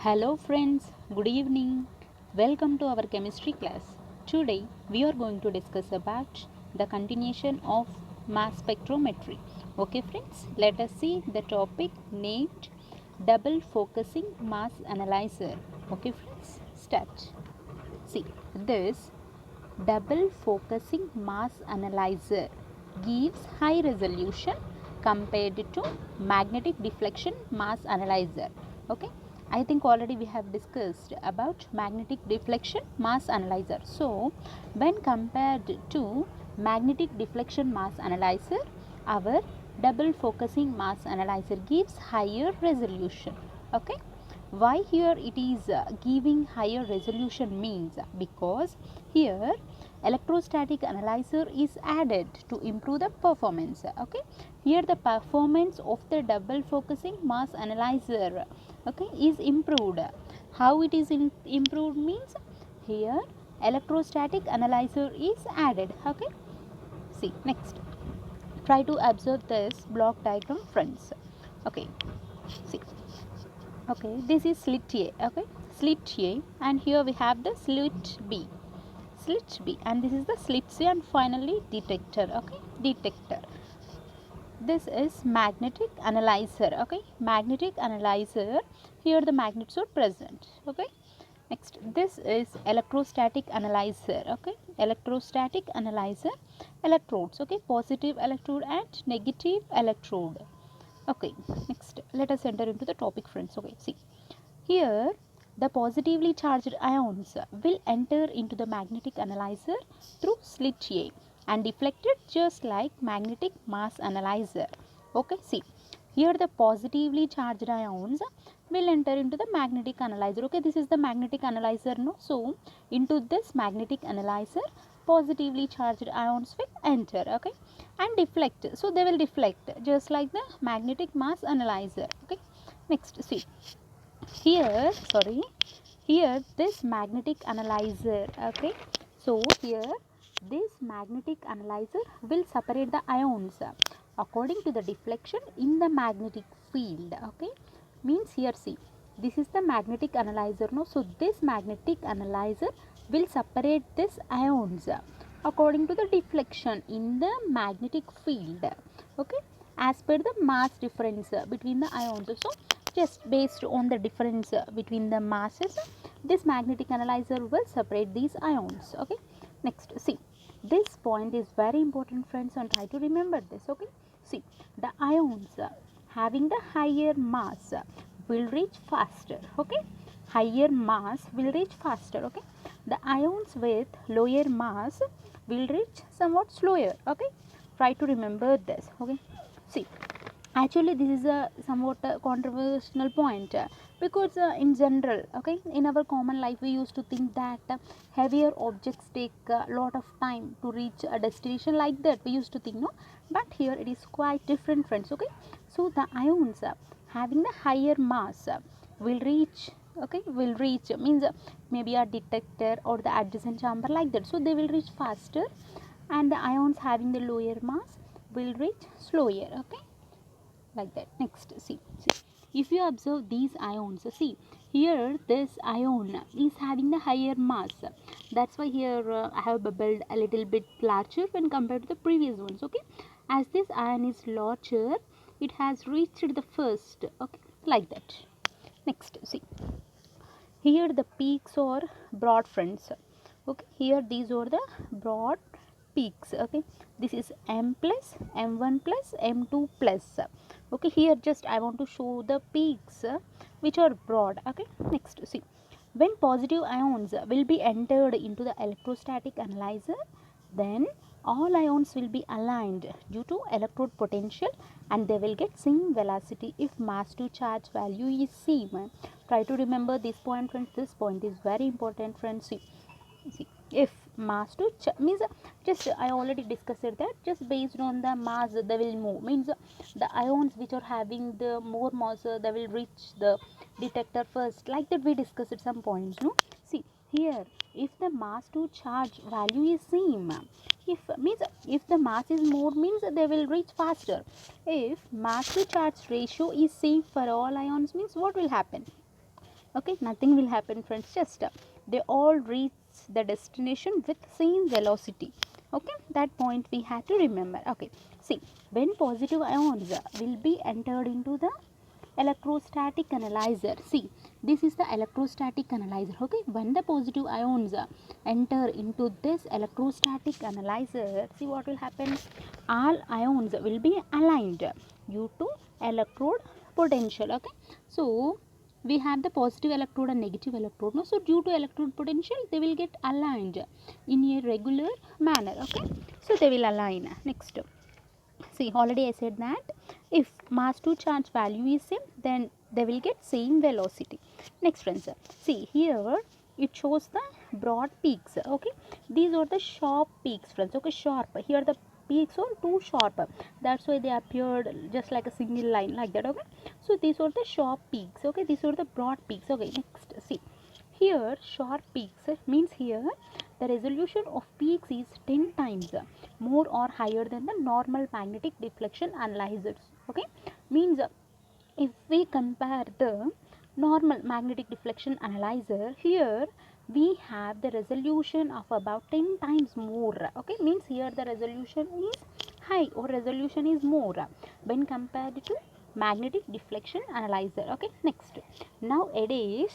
Hello friends, good evening. Welcome to our chemistry class. Today we are going to discuss about the continuation of mass spectrometry. Okay friends, let us see the topic named double focusing mass analyzer. Okay friends, start. See, this double focusing mass analyzer gives high resolution compared to magnetic deflection mass analyzer. Okay, I think already we have discussed about magnetic deflection mass analyzer. So when compared to magnetic deflection mass analyzer, our double focusing mass analyzer gives higher resolution. Okay, why here it is giving higher resolution means because here electrostatic analyzer is added to improve the performance. Okay, here the performance of the double focusing mass analyzer, okay, is improved. How it is improved means here electrostatic analyzer is added. Okay, see next, try to observe this block diagram friends. Okay, see, okay, this is slit A. Okay, slit A, and here we have the slit B, and this is the slit C, and finally detector. Okay, detector, this is magnetic analyzer. Okay, magnetic analyzer, here the magnets are present. Okay, next, this is electrostatic analyzer. Okay, electrostatic analyzer, electrodes. Okay, positive electrode and negative electrode. Okay, next let us enter into the topic friends. Okay, see, here the positively charged ions will enter into the magnetic analyzer through slit A and deflected just like magnetic mass analyzer. Okay, see, here the positively charged ions will enter into the magnetic analyzer. Okay, this is the magnetic analyzer, no? So into this magnetic analyzer positively charged ions will enter. Okay, and deflect, so they will deflect just like the magnetic mass analyzer. Okay, next, see, here, sorry, here this magnetic analyzer. Okay, so here this magnetic analyzer will separate the ions according to the deflection in the magnetic field. Okay, means here, see, this is the magnetic analyzer, no? So this magnetic analyzer will separate this ions according to the deflection in the magnetic field. Okay, as per the mass difference between the ions. So just based on the difference between the masses, this magnetic analyzer will separate these ions. Okay, next, see, this point is very important friends, and try to remember this. Okay, see, the ions having the higher mass will reach faster. Okay, higher mass will reach faster. Okay, the ions with lower mass will reach somewhat slower. Okay, try to remember this. Okay, see, actually this is a somewhat controversial point because in general, okay, in our common life we used to think that heavier objects take a lot of time to reach a destination, like that we used to think, no? But here it is quite different friends. Okay, so the ions having the higher mass will reach, okay, will reach means maybe a detector or the adjacent chamber, like that, so they will reach faster, and the ions having the lower mass will reach slower. Okay, like that. Next, see, if you observe these ions, see, here this ion is having the higher mass, that's why here I have bubbled a little bit larger when compared to the previous ones. Okay, as this ion is larger, it has reached the first. Okay, like that. Next, see, here the peaks are broad friends. Okay, here these are the broad peaks. Okay, this is m plus m1 plus m2 plus. Okay, here just I want to show the peaks which are broad. Okay, next, see, when positive ions will be entered into the electrostatic analyzer, then all ions will be aligned due to electrode potential, and they will get same velocity if mass to charge value is same. Try to remember this point friends, this point is very important friends. See, if mass to means just I already discussed that just based on the mass they will move, means the ions which are having the more mass they will reach the detector first, like that we discussed at some points, no? See, here if the mass to charge value is same, if means if the mass is more means they will reach faster. If mass to charge ratio is same for all ions means what will happen? Okay, nothing will happen friends, just they all reach the destination with same velocity. Okay, that point we have to remember. Okay, see, when positive ions will be entered into the electrostatic analyzer. See, this is the electrostatic analyzer. Okay, when the positive ions enter into this electrostatic analyzer, see what will happen, all ions will be aligned due to electrode potential. Okay, so we have the positive electrode and negative electrode. No? So due to electrode potential, they will get aligned in a regular manner. Okay, so they will align. Next, see, already I said that if mass to charge value is same, then they will get same velocity. Next friends, see here it shows the broad peaks. Okay, these are the sharp peaks friends. Okay, sharp, here the peaks are too sharp, that's why they appeared just like a single line like that. Okay, so these are the sharp peaks. Okay, these are the broad peaks. Okay, next, see, here sharp peaks means here the resolution of peaks is 10 times more or higher than the normal magnetic deflection analyzers. Okay, means if we compare the normal magnetic deflection analyzer, here we have the resolution of about 10 times more. Okay, means here the resolution is high or resolution is more when compared to magnetic deflection analyzer. Okay, next, nowadays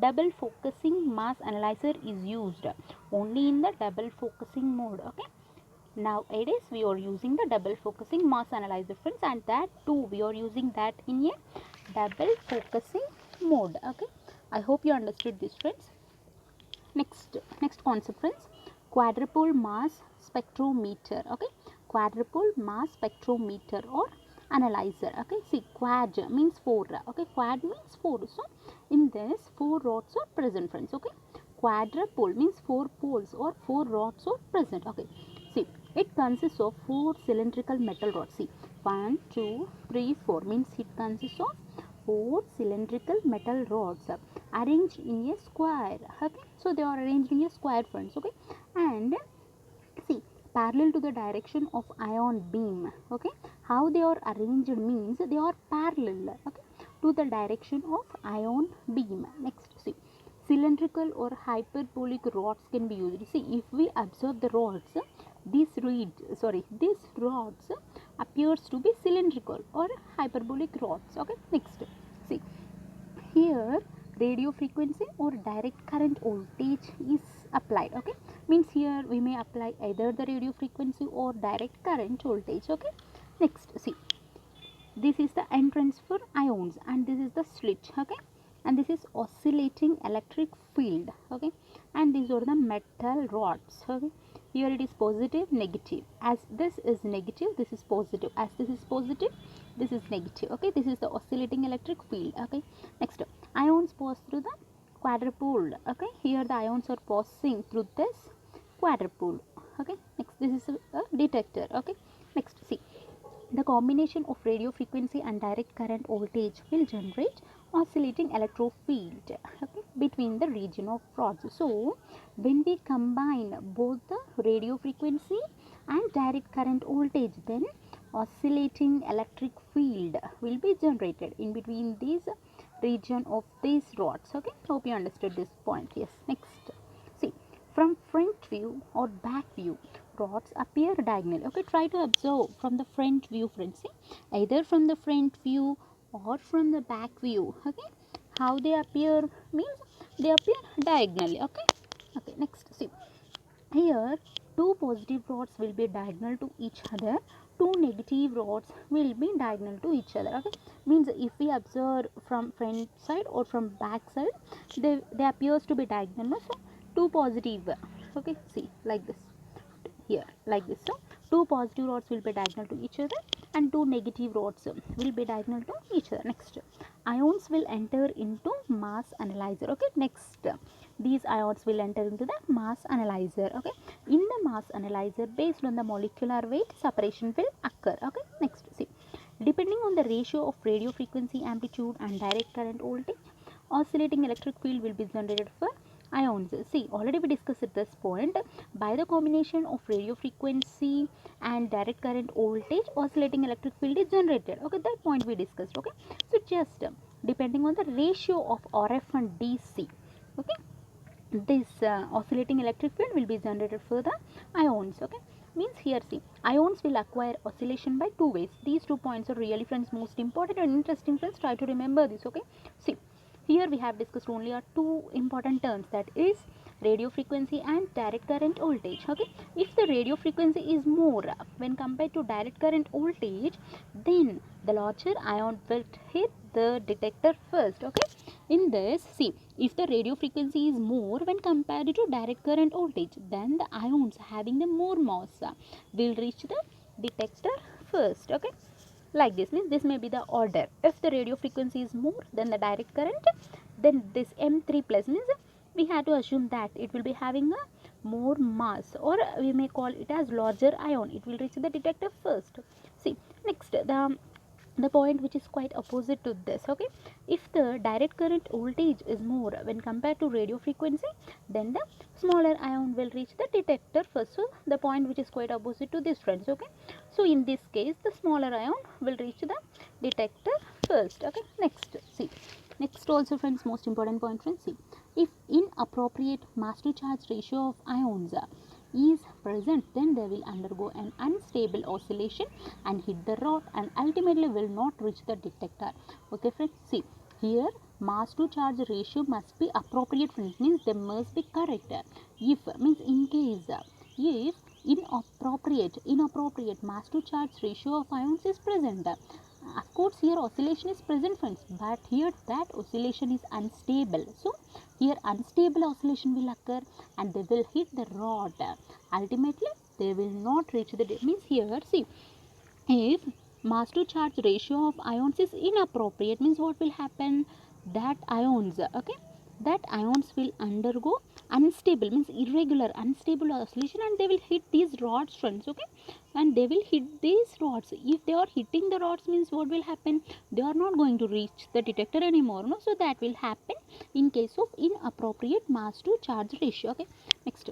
double focusing mass analyzer is used only in the double focusing mode. Okay, nowadays we are using the double focusing mass analyzer friends, and that too we are using that in a double focusing mode. Okay, I hope you understood this friends. Next concept friends, quadrupole mass spectrometer. Okay, quadrupole mass spectrometer or analyzer. Okay, see, quad means 4. Okay, quad means 4, so in this 4 rods are present friends. Okay, quadrupole means 4 poles or 4 rods are present. Okay, see, it consists of 4 cylindrical metal rods. See, 1 2 3 4 means it consists of 4 cylindrical metal rods arranged in a square. Okay, so they are arranged in a square friends. Okay, and see, parallel to the direction of ion beam. Okay, how they are arranged means they are parallel, okay, to the direction of ion beam. Next, see, cylindrical or hyperbolic rods can be used. See, if we observe the rods, these rods appears to be cylindrical or hyperbolic rods. Okay, next, see, here radio frequency or direct current voltage is applied. Okay, means here we may apply either the radio frequency or direct current voltage. Okay, next, see, this is the entrance for ions and this is the slit. Okay, and this is oscillating electric field. Okay, and these are the metal rods. Okay, here it is positive, negative. As this is negative, this is positive. As this is positive, this is negative. Okay, this is the oscillating electric field. Okay, next, ions pass through the quadrupole. Okay, here the ions are passing through this quadrupole. Okay, next, this is a detector. Okay, next, see, the combination of radio frequency and direct current voltage will generate oscillating electric field, okay, between the region of rods. So, when we combine both the radio frequency and direct current voltage, then oscillating electric field will be generated in between these region of these rods. Okay, hope you understood this point. Yes, next, see, from front view or back view, rods appear diagonal. Okay, try to observe from the front view friends. See, either from the front view or from the back view. Okay, how they appear means they appear diagonally. Okay, okay, next, see, here two positive rods will be diagonal to each other, two negative rods will be diagonal to each other. Okay, means if we observe from front side or from back side, they appears to be diagonal. No? So two positive, okay, see, like this, here like this. So two positive rods will be diagonal to each other and two negative rods will be diagonal to each other. Next, ions will enter into mass analyzer. Okay, next, these ions will enter into the mass analyzer. Okay, in the mass analyzer, based on the molecular weight, separation will occur. Okay, next, see, depending on the ratio of radio frequency, amplitude and direct current voltage, oscillating electric field will be generated for ions. See, already we discussed at this point, by the combination of radio frequency and direct current voltage, oscillating electric field is generated. Okay, that point we discussed. Okay, so just depending on the ratio of RF and DC. Okay, this oscillating electric field will be generated for the ions. Okay, means here see, ions will acquire oscillation by two ways. These 2 points are really, friends, most important and interesting, friends. Try to remember this. Okay, see, here we have discussed only are two important terms, that is radio frequency and direct current voltage. Okay, if the radio frequency is more when compared to direct current voltage, then the larger ion will hit the detector first. Okay, in this, see, if the radio frequency is more when compared to direct current voltage, then the ions having the more mass will reach the detector first. Okay, like this, means this may be the order. If the radio frequency is more than the direct current, then this M3 plus means we have to assume that it will be having a more mass, or we may call it as larger ion. It will reach the detector first. See, next, the point which is quite opposite to this. Okay, if the direct current voltage is more when compared to radio frequency, then the smaller ion will reach the detector first. So the point which is quite opposite to this, friends. Okay, so in this case, the smaller ion will reach the detector first. Okay, next, see, next also, friends, most important point, friends, see, if inappropriate mass to charge ratio of ions is present, then they will undergo an unstable oscillation and hit the rod and ultimately will not reach the detector. Okay, friends, see, here mass to charge ratio must be appropriate, friends, means they must be correct. If means in case if inappropriate mass to charge ratio of ions is present, of course here oscillation is present, friends, but here that oscillation is unstable. So here unstable oscillation will occur and they will hit the rod. Ultimately they will not reach the means here, see, if mass to charge ratio of ions is inappropriate, means what will happen, that ions, okay, that ions will undergo unstable, means irregular, unstable oscillation, and they will hit these rods, friends. Okay, and they will hit these rods. If they are hitting the rods, means what will happen, they are not going to reach the detector anymore, no. So that will happen in case of inappropriate mass to charge ratio. Okay, next,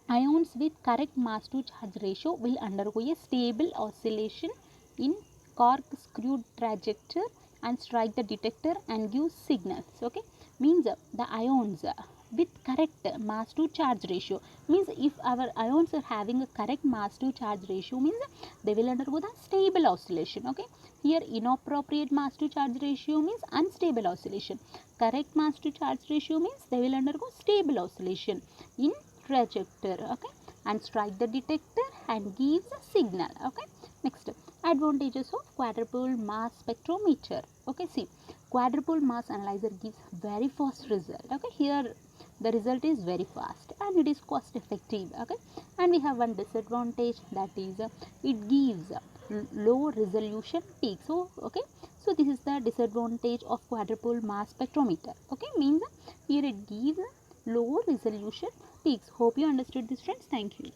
ions with correct mass to charge ratio will undergo a stable oscillation in corkscrew trajectory and strike the detector and give signals. Okay, means the ions with correct mass to charge ratio, means if our ions are having a correct mass to charge ratio, means they will undergo the stable oscillation. Okay, here inappropriate mass to charge ratio means unstable oscillation. Correct mass to charge ratio means they will undergo stable oscillation in trajectory. Okay, and strike the detector and gives a signal. Okay, next, advantages of quadrupole mass spectrometer. Okay, see, quadrupole mass analyzer gives very fast result. Okay, here the result is very fast and it is cost effective. Okay, and we have one disadvantage, that is it gives low resolution peak. So okay, so this is the disadvantage of quadrupole mass spectrometer. Okay, means here it gives low resolution peaks. Hope you understood this, friends. Thank you.